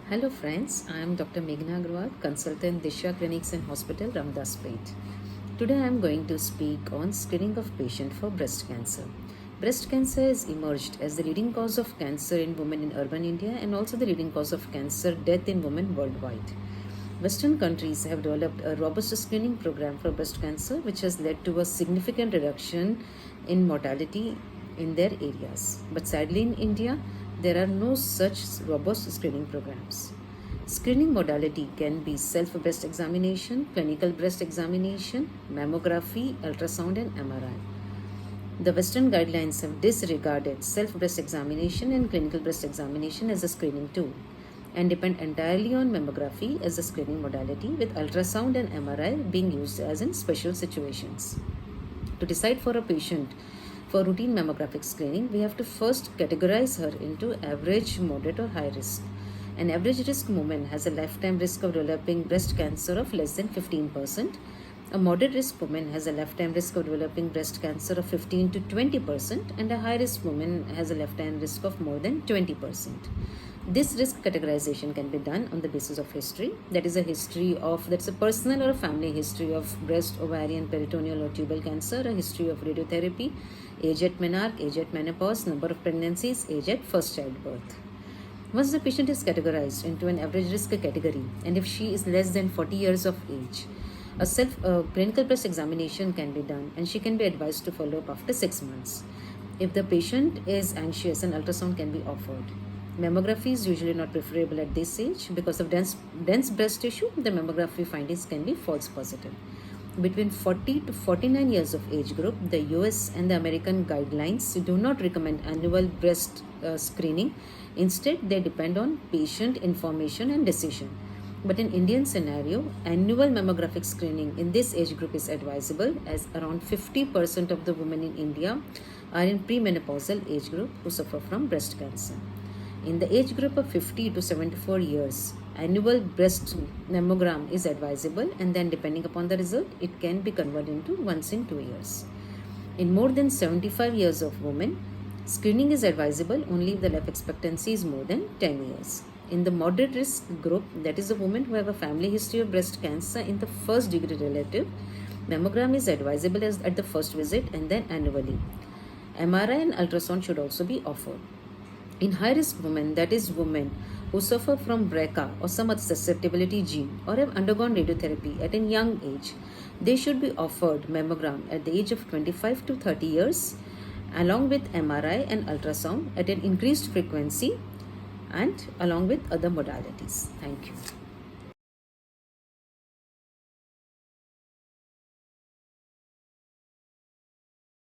Hello friends, I am Dr. Meghna Agrawal, consultant Disha Clinics and Hospital, Ramdaspet. Today I am going to speak on screening of patient for breast cancer. Breast cancer has emerged as the leading cause of cancer in women in urban India and also the leading cause of cancer death in women worldwide. Western countries have developed a robust screening program for breast cancer, which has led to a significant reduction in mortality in their areas. But sadly, in India, there are no such robust screening programs. Screening modality can be self-breast examination, clinical breast examination, mammography, ultrasound, and MRI. The Western guidelines have disregarded self-breast examination and clinical breast examination as a screening tool and depend entirely on mammography as a screening modality, with ultrasound and MRI being used as in special situations. To decide for a patient for routine mammographic screening, we have to first categorize her into average, moderate, or high risk. An average risk woman has a lifetime risk of developing breast cancer of less than 15%. A moderate risk woman has a lifetime risk of developing breast cancer of 15 to 20%, and a high risk woman has a lifetime risk of more than 20%. This risk categorization can be done on the basis of history, that's a personal or a family history of breast, ovarian, peritoneal, or tubal cancer, a history of radiotherapy, age at menarche, age at menopause, number of pregnancies, age at first childbirth. Once the patient is categorized into an average risk category, and if she is less than 40 years of age, a clinical breast examination can be done and she can be advised to follow up after 6 months. If the patient is anxious, an ultrasound can be offered. Mammography is usually not preferable at this age because of dense breast tissue. The mammography findings can be false positive. Between 40 to 49 years of age group, the US and the American guidelines do not recommend annual breast screening. Instead, they depend on patient information and decision. But in Indian scenario, annual mammographic screening in this age group is advisable, as around 50% of the women in India are in premenopausal age group who suffer from breast cancer. In the age group of 50 to 74 years, annual breast mammogram is advisable, and then depending upon the result, it can be converted into once in 2 years. In more than 75 years of women, screening is advisable only if the life expectancy is more than 10 years. In the moderate risk group, that is the women who have a family history of breast cancer in the first degree relative, mammogram is advisable at the first visit and then annually. MRI and ultrasound should also be offered. In high-risk women, that is women who suffer from BRCA or some other susceptibility gene or have undergone radiotherapy at a young age, they should be offered mammogram at the age of 25 to 30 years along with MRI and ultrasound at an increased frequency and along with other modalities. Thank you.